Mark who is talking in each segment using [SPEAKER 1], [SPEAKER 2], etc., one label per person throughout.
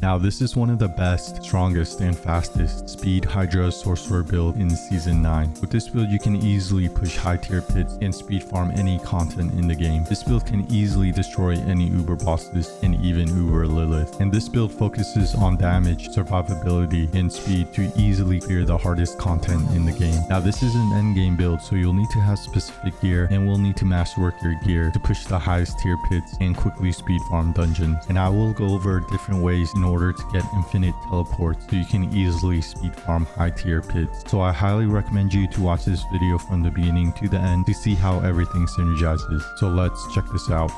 [SPEAKER 1] Now this is one of the best, strongest, and fastest Speed Hydra Sorcerer Build in Season 9. With this build you can easily push high tier pits and speed farm any content in the game. This build can easily destroy any Uber bosses and even Uber Lilith. And this build focuses on damage, survivability, and speed to easily clear the hardest content in the game. Now this is an endgame build, so you'll need to have specific gear and will need to masterwork your gear to push the highest tier pits and quickly speed farm dungeons. And I will go over different ways in order to get infinite teleports so you can easily speed farm high tier pits. So I highly recommend you to watch this video from the beginning to the end to see how everything synergizes. So let's check this out.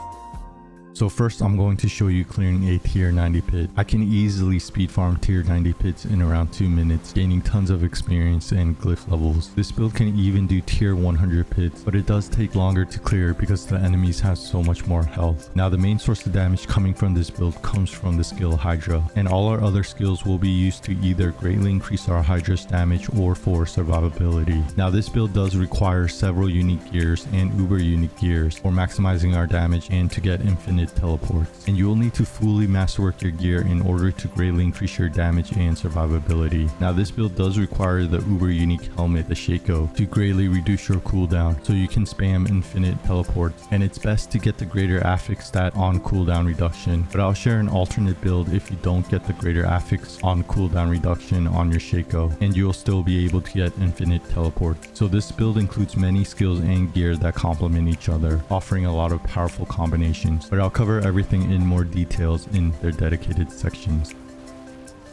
[SPEAKER 1] So first I'm going to show you clearing a tier 90 pit. I can easily speed farm tier 90 pits in around 2 minutes, gaining tons of experience and glyph levels. This build can even do tier 100 pits, but it does take longer to clear because the enemies have so much more health. Now the main source of damage coming from this build comes from the skill Hydra, and all our other skills will be used to either greatly increase our Hydra's damage or for survivability. Now this build does require several unique gears and uber unique gears for maximizing our damage and to get infinite teleports, and you will need to fully masterwork your gear in order to greatly increase your damage and survivability. Now this build does require the uber unique helmet, the Shaco, to greatly reduce your cooldown so you can spam infinite teleports, and it's best to get the greater affix stat on cooldown reduction, but I'll share an alternate build if you don't get the greater affix on cooldown reduction on your Shaco, and you'll still be able to get infinite teleports. So this build includes many skills and gear that complement each other, offering a lot of powerful combinations, but I'll cover everything in more details in their dedicated sections.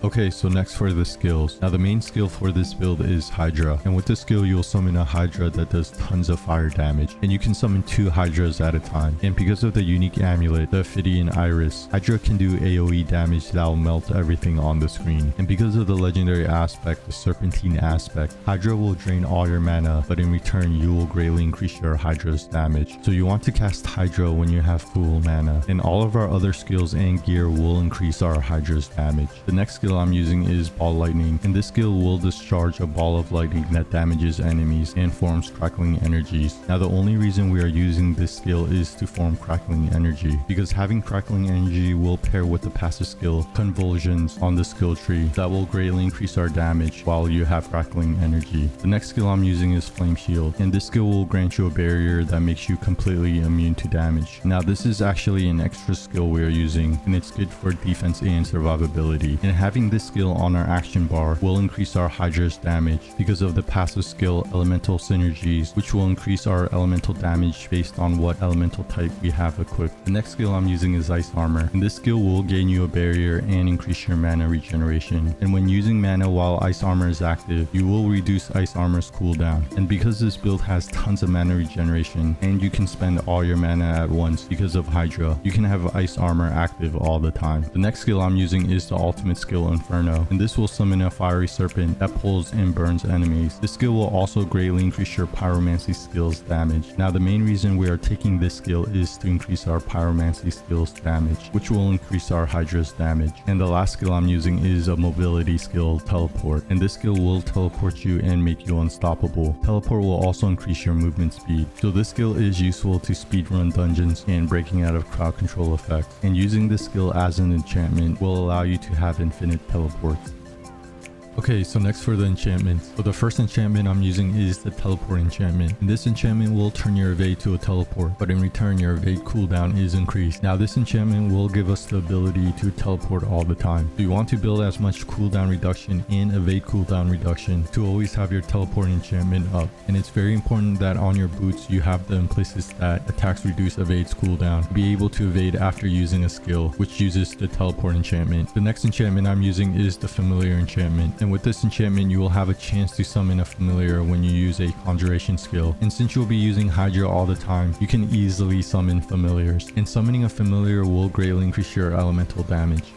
[SPEAKER 1] Okay, so next for the skills. Now the main skill for this build is Hydra, and with this skill you'll summon a Hydra that does tons of fire damage, and you can summon 2 Hydras at a time. And because of the unique amulet, the Ophidian Iris, Hydra can do AoE damage that will melt everything on the screen. And because of the legendary aspect, the Serpentine aspect, Hydra will drain all your mana, but in return you will greatly increase your Hydra's damage. So you want to cast Hydra when you have full mana, and all of our other skills and gear will increase our Hydra's damage. The next skill I'm using is Ball Lightning, and this skill will discharge a ball of lightning that damages enemies and forms crackling energies. Now the only reason we are using this skill is to form crackling energy, because having crackling energy will pair with the passive skill Convulsions on the skill tree that will greatly increase our damage while you have crackling energy. The next skill I'm using is Flame Shield, and this skill will grant you a barrier that makes you completely immune to damage. Now this is actually an extra skill we are using, and it's good for defense and survivability, and having this skill on our action bar will increase our Hydra's damage because of the passive skill Elemental Synergies, which will increase our elemental damage based on what elemental type we have equipped. The next skill I'm using is Ice Armor, and this skill will gain you a barrier and increase your mana regeneration. And when using mana while Ice Armor is active, you will reduce Ice Armor's cooldown. And because this build has tons of mana regeneration and you can spend all your mana at once because of Hydra, you can have Ice Armor active all the time. The next skill I'm using is the ultimate skill Inferno, and this will summon a fiery serpent that pulls and burns enemies. This skill will also greatly increase your pyromancy skills damage. Now the main reason we are taking this skill is to increase our pyromancy skills damage, which will increase our Hydra's damage. And the last skill I'm using is a mobility skill, Teleport, and this skill will teleport you and make you unstoppable. Teleport will also increase your movement speed, so this skill is useful to speedrun dungeons and breaking out of crowd control effects, and using this skill as an enchantment will allow you to have infinite teleports. Okay, so next for the enchantments. So the first enchantment I'm using is the teleport enchantment, and this enchantment will turn your evade to a teleport, but in return your evade cooldown is increased. Now this enchantment will give us the ability to teleport all the time. So you want to build as much cooldown reduction and evade cooldown reduction to always have your teleport enchantment up, and it's very important that on your boots you have them in places that attacks reduce evade's cooldown to be able to evade after using a skill which uses the teleport enchantment. The next enchantment I'm using is the familiar enchantment, and with this enchantment you will have a chance to summon a familiar when you use a conjuration skill, and since you'll be using Hydra all the time, you can easily summon familiars, and summoning a familiar will greatly increase your elemental damage.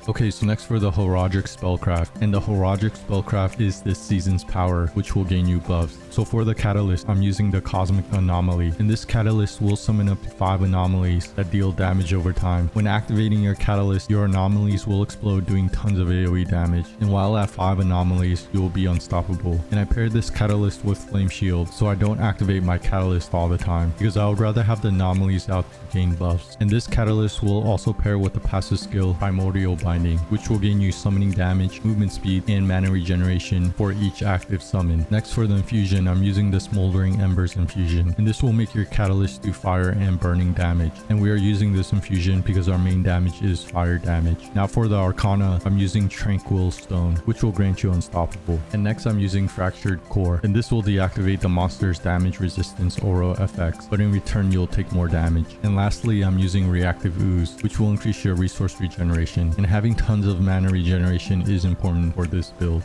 [SPEAKER 1] Okay, so next for the Horadric Spellcraft, and the Horadric Spellcraft is this season's power, which will gain you buffs. So for the catalyst, I'm using the Cosmic Anomaly, and this catalyst will summon up to 5 anomalies that deal damage over time. When activating your catalyst, your anomalies will explode doing tons of AoE damage, and while at 5 anomalies, you will be unstoppable. And I paired this catalyst with Flame Shield, so I don't activate my catalyst all the time, because I would rather have the anomalies out to gain buffs. And this catalyst will also pair with the passive skill Primordial Binding, Binding, which will gain you summoning damage, movement speed, and mana regeneration for each active summon. Next for the infusion, I'm using the Smoldering Embers infusion, and this will make your catalyst do fire and burning damage. And we are using this infusion because our main damage is fire damage. Now for the Arcana, I'm using Tranquil Stone, which will grant you unstoppable. And next I'm using Fractured Core, and this will deactivate the monster's damage resistance aura effects, but in return you'll take more damage. And lastly, I'm using Reactive Ooze, which will increase your resource regeneration, and having tons of mana regeneration is important for this build.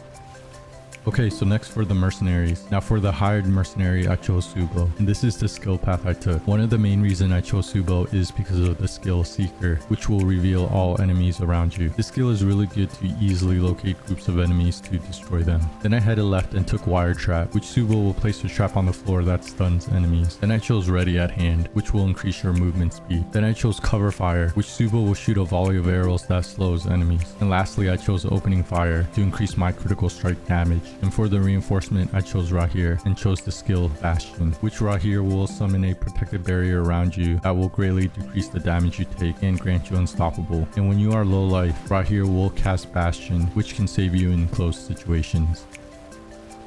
[SPEAKER 1] Okay, so next for the mercenaries. Now for the hired mercenary, I chose Subo, and this is the skill path I took. One of the main reasons I chose Subo is because of the skill Seeker, which will reveal all enemies around you. This skill is really good to easily locate groups of enemies to destroy them. Then I headed left and took Wire Trap, which Subo will place a trap on the floor that stuns enemies. Then I chose Ready at Hand, which will increase your movement speed. Then I chose Cover Fire, which Subo will shoot a volley of arrows that slows enemies. And lastly, I chose Opening Fire to increase my critical strike damage. And for the reinforcement, I chose Rahir and chose the skill Bastion, which Rahir will summon a protective barrier around you that will greatly decrease the damage you take and grant you unstoppable. And when you are low life, Rahir will cast Bastion, which can save you in close situations.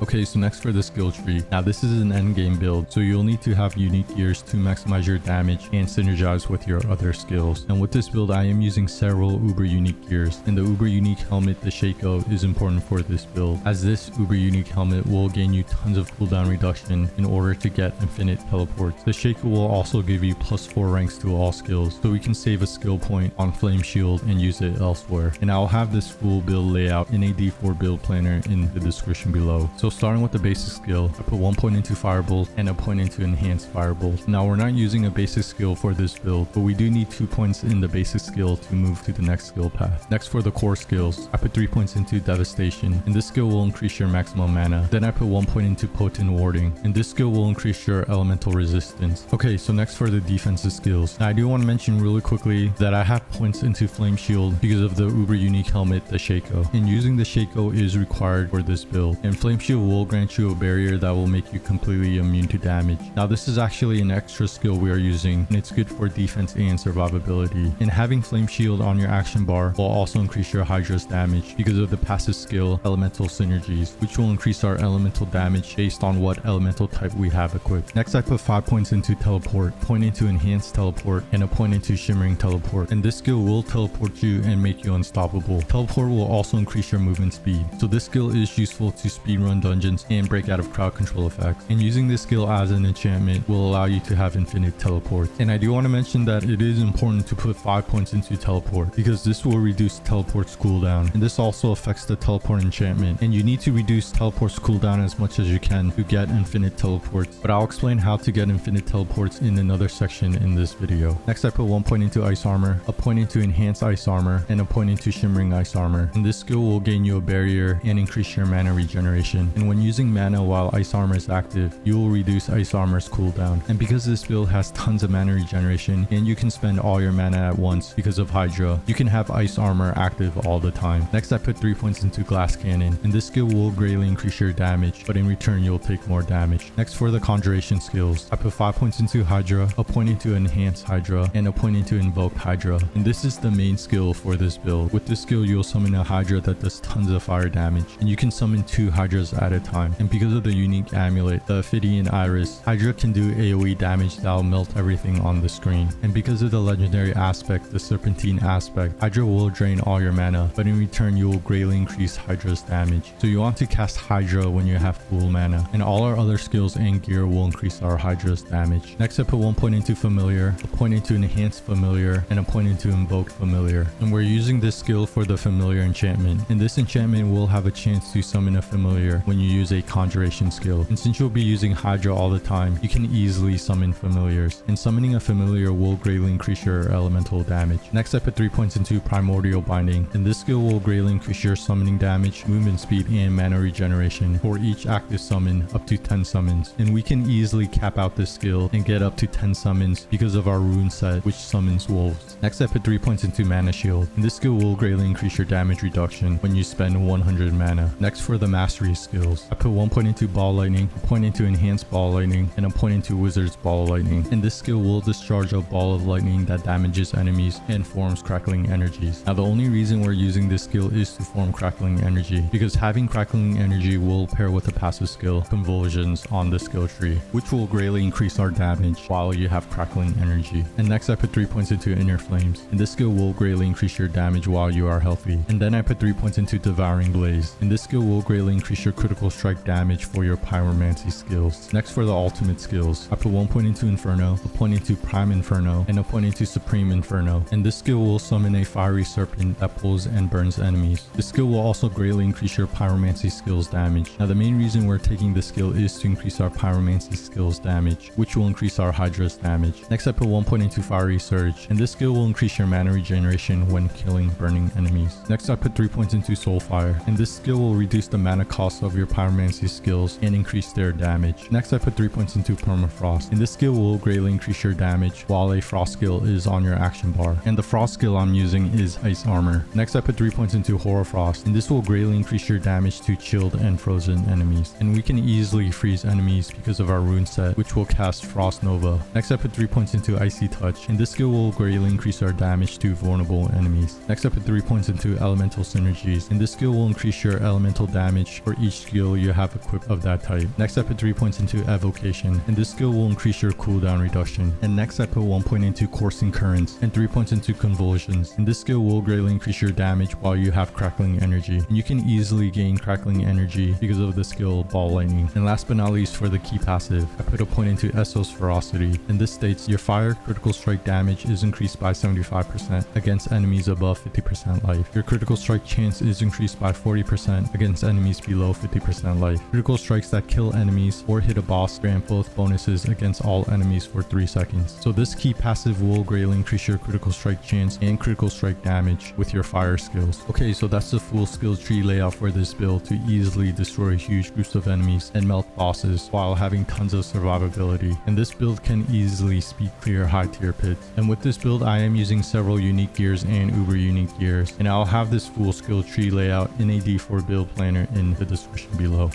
[SPEAKER 1] Okay, so next for the skill tree. Now this is an endgame build, so you'll need to have unique gears to maximize your damage and synergize with your other skills. And with this build, I am using several uber unique gears, and the uber unique helmet, the Shaco, is important for this build, as this uber unique helmet will gain you tons of cooldown reduction in order to get infinite teleports. The Shaco will also give you +4 ranks to all skills, so we can save a skill point on Flame Shield and use it elsewhere. And I'll have this full build layout in a D4 build planner in the description below. So starting with the basic skill, I put 1 point into Firebolt and a point into Enhanced Firebolt. Now we're not using a basic skill for this build, but we do need 2 points in the basic skill to move to the next skill path. Next for the core skills, I put 3 points into Devastation, and this skill will increase your maximum mana. Then I put 1 point into Potent Warding, and this skill will increase your elemental resistance. Okay, so next for the defensive skills. Now I do want to mention really quickly that I have points into Flame Shield because of the uber unique helmet, the Shaco, and using the Shaco is required for this build. And Flame Shield will grant you a barrier that will make you completely immune to damage. Now this is actually an extra skill we are using, and it's good for defense and survivability. And having Flame Shield on your action bar will also increase your Hydra's damage because of the passive skill Elemental Synergies, which will increase our elemental damage based on what elemental type we have equipped. Next I put 5 points into Teleport, a point into Enhanced Teleport, and a point into Shimmering Teleport. And this skill will teleport you and make you unstoppable. Teleport will also increase your movement speed, so this skill is useful to speedrun dungeons and break out of crowd control effects. And using this skill as an enchantment will allow you to have infinite teleports. And I do want to mention that it is important to put 5 points into Teleport because this will reduce Teleport's cooldown, and this also affects the Teleport enchantment. And you need to reduce Teleport's cooldown as much as you can to get infinite teleports, but I'll explain how to get infinite teleports in another section in this video. Next I put 1 point into Ice Armor, a point into Enhanced Ice Armor, and a point into Shimmering Ice Armor. And this skill will gain you a barrier and increase your mana regeneration. And when using mana while Ice Armor is active, you will reduce Ice Armor's cooldown. And because this build has tons of mana regeneration and you can spend all your mana at once because of Hydra, you can have Ice Armor active all the time. Next I put 3 points into Glass Cannon, and this skill will greatly increase your damage, but in return you'll take more damage. Next for the Conjuration skills, I put 5 points into Hydra, a point into Enhanced Hydra, and a point into Invoked Hydra. And this is the main skill for this build. With this skill you'll summon a Hydra that does tons of fire damage, and you can summon 2 Hydras at a time. And because of the unique amulet, the Ophidian Iris, Hydra can do AoE damage that will melt everything on the screen. And because of the legendary aspect, the Serpentine aspect, Hydra will drain all your mana, but in return you will greatly increase Hydra's damage. So you want to cast Hydra when you have full mana, and all our other skills and gear will increase our Hydra's damage. Next I put 1 point into Familiar, a point into Enhanced Familiar, and a point into Invoked Familiar. And we're using this skill for the Familiar enchantment, and this enchantment will have a chance to summon a Familiar when you use a Conjuration skill. And since you'll be using Hydra all the time, you can easily summon Familiars, and summoning a Familiar will greatly increase your elemental damage. Next I put 3 points into Primordial Binding, and this skill will greatly increase your summoning damage, movement speed, and mana regeneration for each active summon up to 10 summons. And we can easily cap out this skill and get up to 10 summons because of our rune set, which summons wolves. Next I put 3 points into Mana Shield, and this skill will greatly increase your damage reduction when you spend 100 mana. Next for the Mastery skill, skills. I put 1 point into Ball Lightning, a point into Enhanced Ball Lightning, and a point into Wizard's Ball Lightning. And this skill will discharge a ball of lightning that damages enemies and forms crackling energies. Now the only reason we're using this skill is to form crackling energy, because having crackling energy will pair with a passive skill, Convulsions, on the skill tree, which will greatly increase our damage while you have crackling energy. And next I put 3 points into Inner Flames, and this skill will greatly increase your damage while you are healthy. And then I put 3 points into Devouring Blaze, and this skill will greatly increase your critical strike damage for your pyromancy skills. Next for the ultimate skills, I put 1 point into Inferno, a point into Prime Inferno, and a point into Supreme Inferno. And this skill will summon a fiery serpent that pulls and burns enemies. This skill will also greatly increase your pyromancy skills damage. Now the main reason we're taking this skill is to increase our pyromancy skills damage, which will increase our Hydra's damage. Next I put 1 point into Fiery Surge, and this skill will increase your mana regeneration when killing burning enemies. Next I put 3 points into Soulfire, and this skill will reduce the mana cost of your pyromancy skills and increase their damage. Next I put 3 points into Permafrost, and this skill will greatly increase your damage while a frost skill is on your action bar. And the frost skill I'm using is Ice Armor. Next I put 3 points into Hoarfrost, and this will greatly increase your damage to chilled and frozen enemies. And we can easily freeze enemies because of our rune set, which will cast Frost Nova. Next I put 3 points into Icy Touch, and this skill will greatly increase our damage to vulnerable enemies. Next I put 3 points into Elemental Synergies, and this skill will increase your elemental damage for each skill you have equipped of that type. Next I put 3 points into Evocation, and this skill will increase your cooldown reduction. And next I put 1 point into Coursing Currents and 3 points into Convulsions, and this skill will greatly increase your damage while you have crackling energy. And you can easily gain crackling energy because of the skill Ball Lightning. And last but not least, for the key passive, I put a point into Essos Ferocity, and this states your fire critical strike damage is increased by 75% against enemies above 50% life. Your critical strike chance is increased by 40% against enemies below 50% life. Critical strikes that kill enemies or hit a boss grant both bonuses against all enemies for 3 seconds. So this key passive will greatly increase your critical strike chance and critical strike damage with your fire skills. Okay, so that's the full skill tree layout for this build to easily destroy huge groups of enemies and melt bosses while having tons of survivability. And this build can easily speed clear high tier pits. And with this build I am using several unique gears and uber unique gears, and I'll have this full skill tree layout in a D4 build planner in the description below.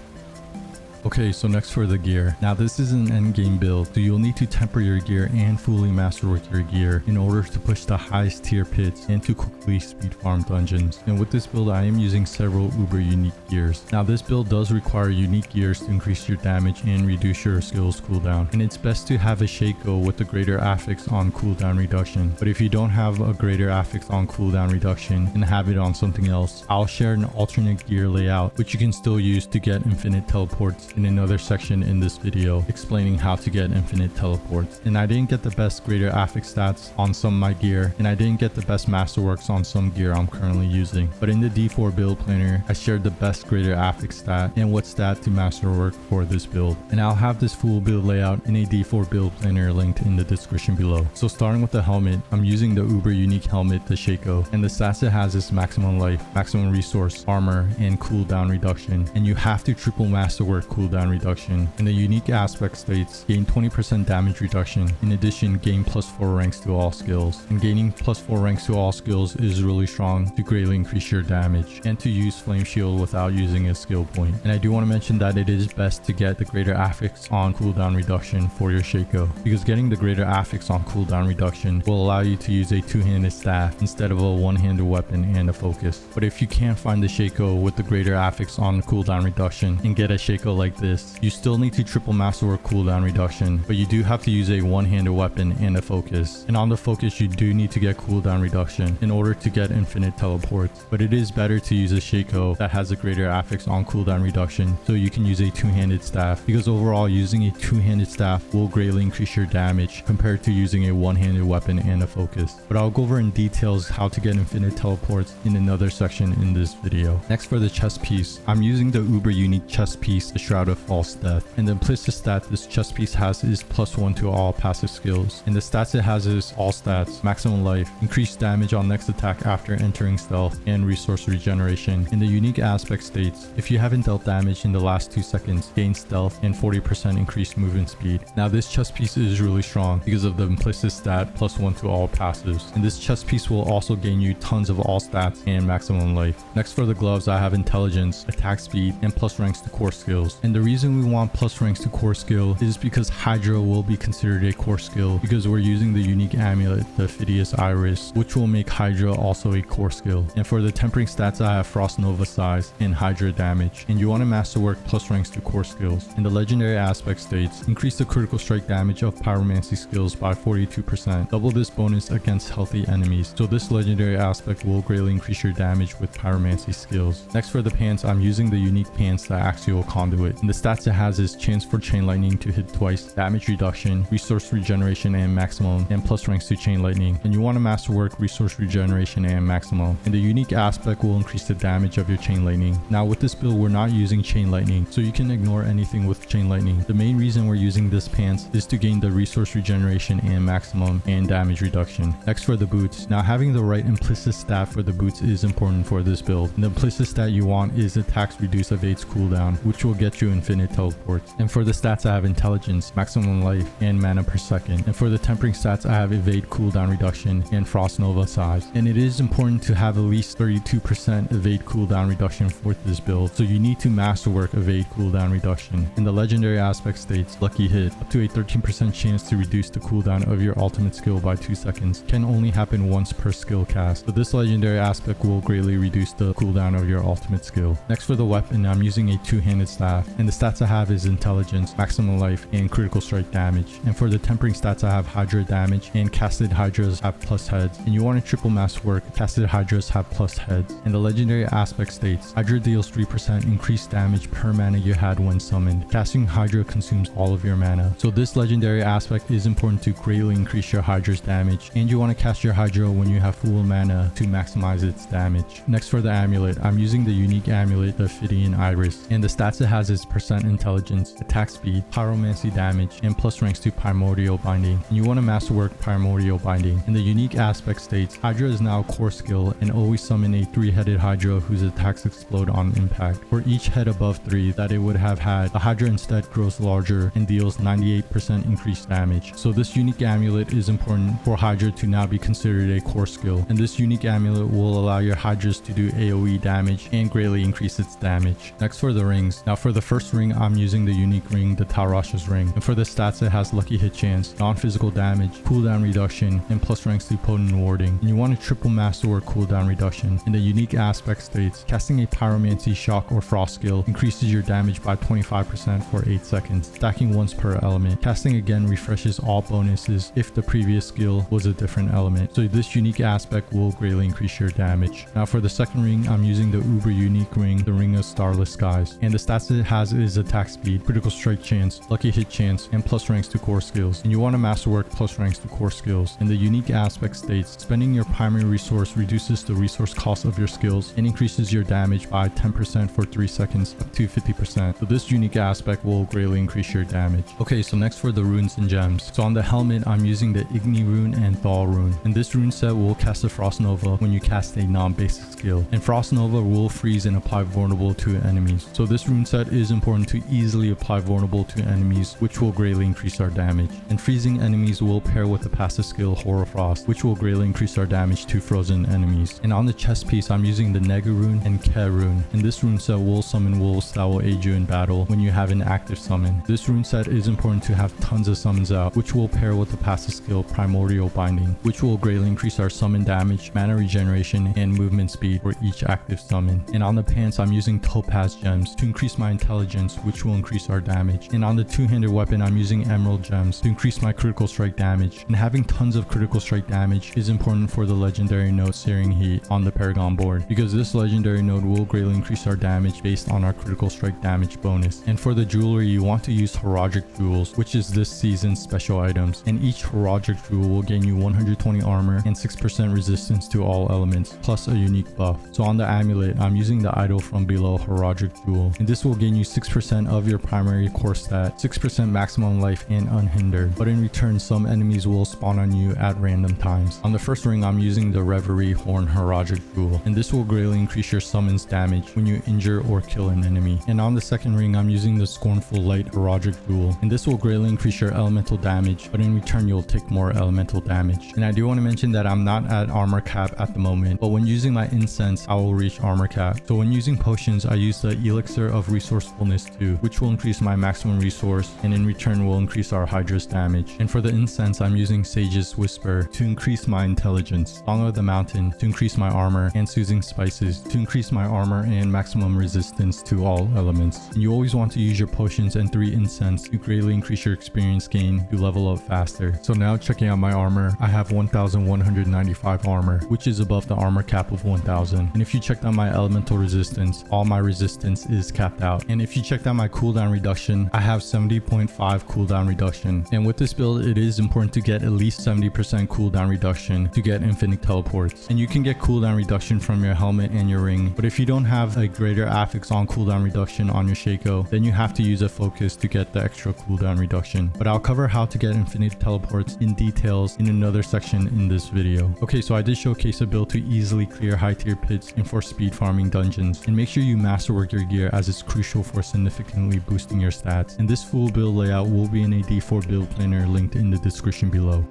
[SPEAKER 1] Okay, so next for the gear. Now this is an endgame build, so you'll need to temper your gear and fully masterwork your gear in order to push the highest tier pits and to quickly speed farm dungeons. And with this build I am using several uber unique gears. Now this build does require unique gears to increase your damage and reduce your skills cooldown. And it's best to have a Shaco with the greater affix on cooldown reduction. But if you don't have a greater affix on cooldown reduction and have it on something else, I'll share an alternate gear layout which you can still use to get infinite teleports in another section in this video explaining how to get infinite teleports. And I didn't get the best greater affix stats on some of my gear, and I didn't get the best masterworks on some gear I'm currently using. But in the D4 build planner, I shared the best greater affix stat and what stat to masterwork for this build. And I'll have this full build layout in a D4 build planner linked in the description below. So starting with the helmet, I'm using the uber unique helmet, the Shaco, and the stats it has is maximum life, maximum resource, armor, and cooldown reduction. And you have to triple masterwork cooldown reduction. And the unique aspect states gain 20% damage reduction. In addition, gain +4 ranks to all skills. And gaining +4 ranks to all skills is really strong to greatly increase your damage and to use Flame Shield without using a skill point. And I do want to mention that it is best to get the greater affix on cooldown reduction for your Shaco, because getting the greater affix on cooldown reduction will allow you to use a two-handed staff instead of a one-handed weapon and a focus. But if you can't find the Shaco with the greater affix on cooldown reduction and get a Shaco like this, you still need to triple masterwork cooldown reduction, but you do have to use a one-handed weapon and a focus. And on the focus you do need to get cooldown reduction in order to get infinite teleports. But it is better to use a Shaco that has a greater affix on cooldown reduction, so you can use a two-handed staff, because overall using a two-handed staff will greatly increase your damage compared to using a one-handed weapon and a focus. But I'll go over in details how to get infinite teleports in another section in this video. Next for the chest piece, I'm using the uber unique chest piece, the Shroud of False Death. And the implicit stat this chest piece has is +1 to all passive skills. And the stats it has is all stats, maximum life, increased damage on next attack after entering stealth, and resource regeneration. And the unique aspect states, if you haven't dealt damage in the last 2 seconds, gain stealth and 40% increased movement speed. Now this chest piece is really strong because of the implicit stat +1 to all passives. And this chest piece will also gain you tons of all stats and maximum life. Next for the gloves, I have intelligence, attack speed, and plus ranks to core skills. And the reason we want plus ranks to core skill is because Hydra will be considered a core skill because we're using the unique amulet, the Phidias Iris, which will make Hydra also a core skill. And for the tempering stats, I have Frost Nova size and Hydra damage. And you want to masterwork plus ranks to core skills. And the legendary aspect states, increase the critical strike damage of pyromancy skills by 42%. Double this bonus against healthy enemies. So this legendary aspect will greatly increase your damage with pyromancy skills. Next for the pants, I'm using the unique pants, the Axial Conduit. And the stats it has is chance for chain lightning to hit twice, damage reduction, resource regeneration and maximum, and plus ranks to chain lightning. And you want to masterwork resource regeneration and maximum. And the unique aspect will increase the damage of your chain lightning. Now with this build, we're not using chain lightning, so you can ignore anything with chain lightning. The main reason we're using this pants is to gain the resource regeneration and maximum and damage reduction. Next for the boots. Now having the right implicit stat for the boots is important for this build. And the implicit stat you want is attacks reduce evades cooldown, which will get you infinite teleports. And for the stats, I have intelligence, maximum life, and mana per second. And for the tempering stats, I have evade cooldown reduction and Frost Nova size. And it is important to have at least 32% evade cooldown reduction for this build, so you need to masterwork evade cooldown reduction. And the legendary aspect states, lucky hit, up to a 13% chance to reduce the cooldown of your ultimate skill by 2 seconds, can only happen once per skill cast. So this legendary aspect will greatly reduce the cooldown of your ultimate skill. Next for the weapon, I'm using a two-handed staff, and the stats I have is intelligence, maximum life, and critical strike damage. And for the tempering stats, I have Hydra damage, and casted Hydras have plus heads. And you want to triple masterwork, casted Hydras have plus heads. And the legendary aspect states, Hydra deals 3% increased damage per mana you had when summoned. Casting Hydra consumes all of your mana. So this legendary aspect is important to greatly increase your Hydra's damage, and you want to cast your Hydra when you have full mana to maximize its damage. Next for the amulet, I'm using the unique amulet, the Phidian Iris, and the stats it has is percent intelligence, attack speed, pyromancy damage, and plus ranks to primordial binding. And you want to masterwork primordial binding. And the unique aspect states, Hydra is now a core skill and always summon a 3-headed Hydra whose attacks explode on impact. For each head above 3 that it would have had, the Hydra instead grows larger and deals 98% increased damage. So this unique amulet is important for Hydra to now be considered a core skill. And this unique amulet will allow your Hydras to do AoE damage and greatly increase its damage. Next for the rings. Now for the first ring, I'm using the unique ring, the Tarasha's ring. And for the stats, it has lucky hit chance, non-physical damage, cooldown reduction, and plus ranks to potent warding. And you want to triple masterwork cooldown reduction. And the unique aspect states, casting a pyromancy, shock, or frost skill increases your damage by 25% for 8 seconds, stacking once per element. Casting again refreshes all bonuses if the previous skill was a different element. So this unique aspect will greatly increase your damage. Now for the second ring, I'm using the uber unique ring, the Ring of Starless Skies. And the stats it has is attack speed, critical strike chance, lucky hit chance, and plus ranks to core skills. And you want to masterwork plus ranks to core skills. And the unique aspect states, spending your primary resource reduces the resource cost of your skills and increases your damage by 10% for 3 seconds up to 50%. So this unique aspect will greatly increase your damage. Okay, so next for the runes and gems. So on the helmet, I'm using the Igni rune and Thal rune. And this rune set will cast a Frost Nova when you cast a non-basic skill. And Frost Nova will freeze and apply vulnerable to enemies. So this rune set is important to easily apply vulnerable to enemies, which will greatly increase our damage. And freezing enemies will pair with the passive skill Horror Frost, which will greatly increase our damage to frozen enemies. And on the chest piece, I'm using the Nega rune and Ke rune. And this rune set will summon wolves that will aid you in battle when you have an active summon. This rune set is important to have tons of summons out, which will pair with the passive skill Primordial Binding, which will greatly increase our summon damage, mana regeneration, and movement speed for each active summon. And on the pants, I'm using Topaz gems to increase my intelligence, which will increase our damage. And on the two-handed weapon, I'm using Emerald gems to increase my critical strike damage. And having tons of critical strike damage is important for the legendary node Searing Heat on the Paragon board, because this legendary node will greatly increase our damage based on our critical strike damage bonus. And for the jewelry, you want to use Horadric jewels, which is this season's special items. And each Horadric jewel will gain you 120 armor and 6% resistance to all elements, plus a unique buff. So on the amulet, I'm using the Idol from Below Horadric jewel, and this will gain you 6% of your primary core stat, 6% maximum life, and unhindered. But in return, some enemies will spawn on you at random times. On the first ring, I'm using the Reverie Horn Horadric Build, and this will greatly increase your summon's damage when you injure or kill an enemy. And on the second ring, I'm using the Scornful Light Horadric Build, and this will greatly increase your elemental damage, but in return, you'll take more elemental damage. And I do want to mention that I'm not at armor cap at the moment, but when using my incense, I will reach armor cap. So when using potions, I use the Elixir of Resourcefulness 2, which will increase my maximum resource, and in return will increase our Hydra's damage. And for the incense, I'm using Sage's Whisper to increase my intelligence, Song of the Mountain to increase my armor, and Soothing Spices to increase my armor and maximum resistance to all elements. And you always want to use your potions and 3 incense to greatly increase your experience gain to level up faster. So now checking out my armor, I have 1195 armor, which is above the armor cap of 1000. And if you checked out my elemental resistance, all my resistance is capped out. And if you checked out my cooldown reduction, I have 70.5 cooldown reduction. And with this build, it is important to get at least 70% cooldown reduction to get infinite teleports. And you can get cooldown reduction from your helmet and your ring, but if you don't have a greater affix on cooldown reduction on your Shaco, then you have to use a focus to get the extra cooldown reduction. But I'll cover how to get infinite teleports in details in another section in this video. Okay, so I did showcase a build to easily clear high tier pits and for speed farming dungeons, and make sure you masterwork your gear as it's crucial for significantly boosting your stats. And this full build layout will be in a D4 build planner linked in the description below.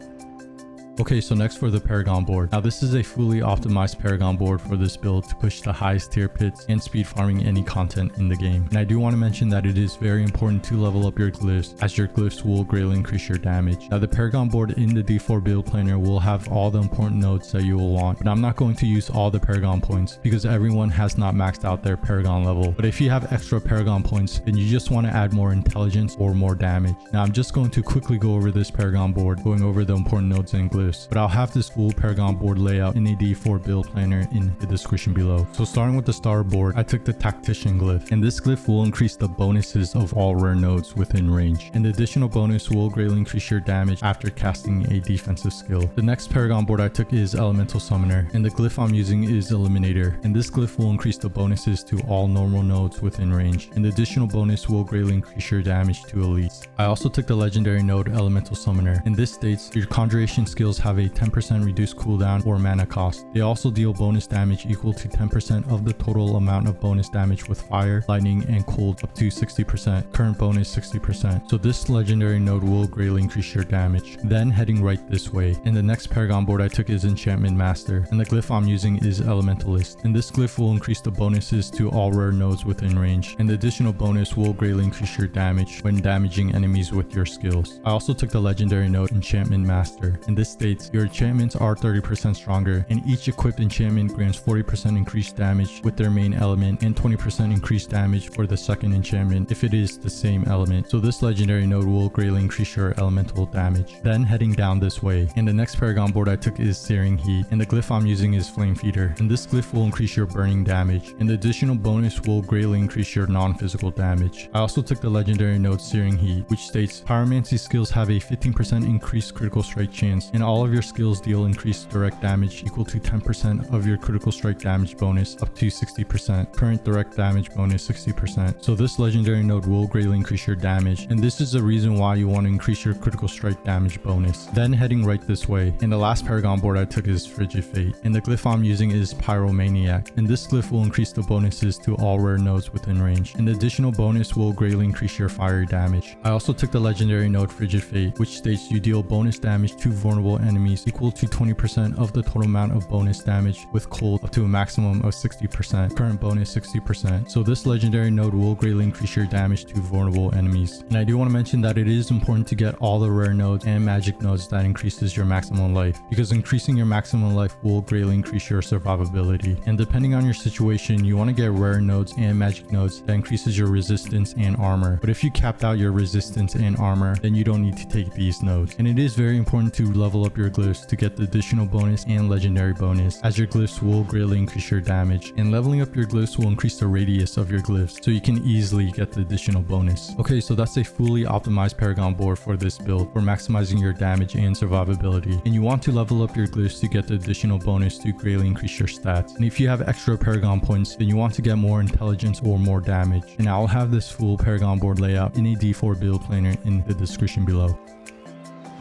[SPEAKER 1] Okay, so next for the Paragon Board. Now this is a fully optimized Paragon Board for this build to push the highest tier pits and speed farming any content in the game. And I do want to mention that it is very important to level up your glyphs, as your glyphs will greatly increase your damage. Now the Paragon Board in the D4 build planner will have all the important nodes that you will want, but I'm not going to use all the Paragon points because everyone has not maxed out their Paragon level. But if you have extra Paragon points, then you just want to add more intelligence or more damage. Now I'm just going to quickly go over this Paragon Board, going over the important nodes and glyphs. But I'll have this full Paragon Board layout in a D4 build planner in the description below. So starting with the star board, I took the Tactician glyph, and this glyph will increase the bonuses of all rare nodes within range. And the additional bonus will greatly increase your damage after casting a defensive skill. The next Paragon Board I took is Elemental Summoner, and the glyph I'm using is Eliminator, and this glyph will increase the bonuses to all normal nodes within range, and the additional bonus will greatly increase your damage to elites. I also took the legendary node Elemental Summoner, and this states your conjuration skills have a 10% reduced cooldown or mana cost. They also deal bonus damage equal to 10% of the total amount of bonus damage with fire, lightning, and cold up to 60%. Current bonus 60%. So this legendary node will greatly increase your damage. Then heading right this way. And the next Paragon Board I took is Enchantment Master, and the glyph I'm using is Elementalist. And this glyph will increase the bonuses to all rare nodes within range, and the additional bonus will greatly increase your damage when damaging enemies with your skills. I also took the legendary node Enchantment Master, and this states your enchantments are 30% stronger, and each equipped enchantment grants 40% increased damage with their main element and 20% increased damage for the second enchantment if it is the same element. So this legendary node will greatly increase your elemental damage. Then heading down this way, and the next Paragon Board I took is Searing Heat, and the glyph I'm using is Flame Feeder, and this glyph will increase your burning damage, and the additional bonus will greatly increase your non-physical damage. I also took the legendary node Searing Heat, which states pyromancy skills have a 15% increased critical strike chance, and all of your skills deal increased direct damage equal to 10% of your critical strike damage bonus up to 60%. Current direct damage bonus 60%. So this legendary node will greatly increase your damage, and this is the reason why you want to increase your critical strike damage bonus. Then heading right this way, and the last Paragon Board I took is Frigid Fate, and the glyph I'm using is Pyromaniac, and this glyph will increase the bonuses to all rare nodes within range, and the additional bonus will greatly increase your fire damage. I also took the legendary node Frigid Fate, which states you deal bonus damage to vulnerable enemies equal to 20% of the total amount of bonus damage with cold up to a maximum of 60%. Current bonus 60%. So this legendary node will greatly increase your damage to vulnerable enemies. And I do want to mention that it is important to get all the rare nodes and magic nodes that increases your maximum life, because increasing your maximum life will greatly increase your survivability. And depending on your situation, you want to get rare nodes and magic nodes that increases your resistance and armor. But if you capped out your resistance and armor, then you don't need to take these nodes. And it is very important to level up your glyphs to get the additional bonus and legendary bonus, as your glyphs will greatly increase your damage, and leveling up your glyphs will increase the radius of your glyphs so you can easily get the additional bonus. Okay, so that's a fully optimized Paragon board for this build for maximizing your damage and survivability, and you want to level up your glyphs to get the additional bonus to greatly increase your stats. And if you have extra Paragon points, then you want to get more intelligence or more damage, and I'll have this full Paragon board layout in a D4 build planner in the description below.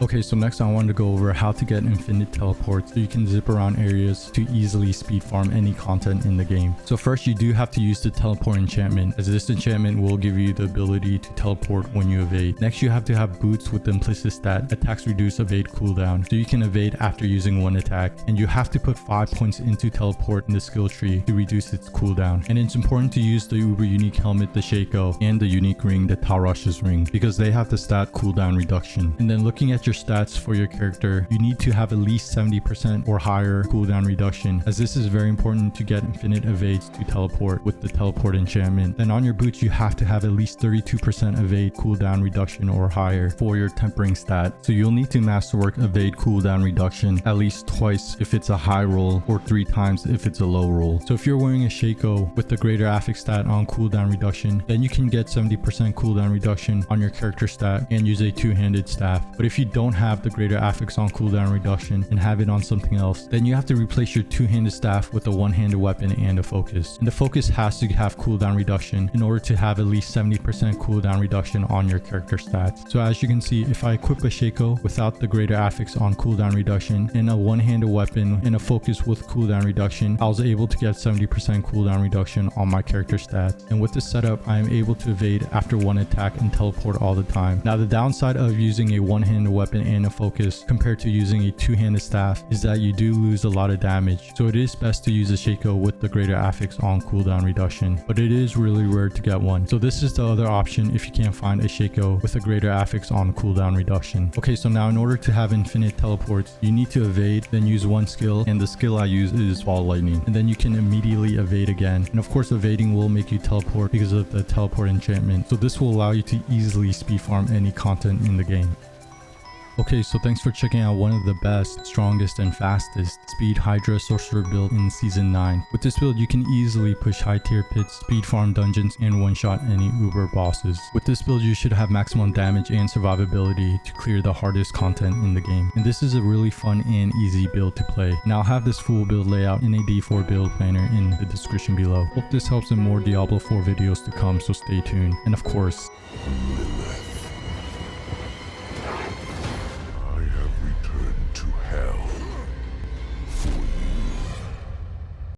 [SPEAKER 1] Okay, so next I wanted to go over how to get infinite teleports so you can zip around areas to easily speed farm any content in the game. So first you do have to use the teleport enchantment, as this enchantment will give you the ability to teleport when you evade. Next you have to have boots with the implicit stat attacks reduce evade cooldown, so you can evade after using one attack, and you have to put 5 points into teleport in the skill tree to reduce its cooldown. And it's important to use the uber unique helmet, the Shaco, and the unique ring, the Talrash's ring, because they have the stat cooldown reduction. And then looking at your stats for your character, you need to have at least 70% or higher cooldown reduction, as this is very important to get infinite evades to teleport with the teleport enchantment. Then on your boots you have to have at least 32% evade cooldown reduction or higher for your tempering stat, so you'll need to masterwork evade cooldown reduction at least twice if it's a high roll or 3 times if it's a low roll. So if you're wearing a Shaco with the greater affix stat on cooldown reduction, then you can get 70% cooldown reduction on your character stat and use a two-handed staff. But if you don't have the greater affix on cooldown reduction and have it on something else, then you have to replace your two-handed staff with a one-handed weapon and a focus. And the focus has to have cooldown reduction in order to have at least 70% cooldown reduction on your character stats. So as you can see, if I equip a Shaco without the greater affix on cooldown reduction and a one-handed weapon and a focus with cooldown reduction, I was able to get 70% cooldown reduction on my character stats. And with this setup, I am able to evade after one attack and teleport all the time. Now the downside of using a one-handed weapon and a focus compared to using a two-handed staff is that you do lose a lot of damage, so it is best to use a Shaco with the greater affix on cooldown reduction, but it is really rare to get one. So this is the other option if you can't find a Shaco with a greater affix on cooldown reduction. Okay, so now in order to have infinite teleports, you need to evade, then use one skill, and the skill I use is Wall Lightning, and then you can immediately evade again. And of course evading will make you teleport because of the teleport enchantment, so this will allow you to easily speed farm any content in the game. Okay, so thanks for checking out one of the best, strongest, and fastest Speed Hydra Sorcerer build in Season 9. With this build, you can easily push high tier pits, speed farm dungeons, and one-shot any uber bosses. With this build, you should have maximum damage and survivability to clear the hardest content in the game. And this is a really fun and easy build to play. And I'll have this full build layout in a D4 build planner in the description below. Hope this helps in more Diablo 4 videos to come, so stay tuned. And of course,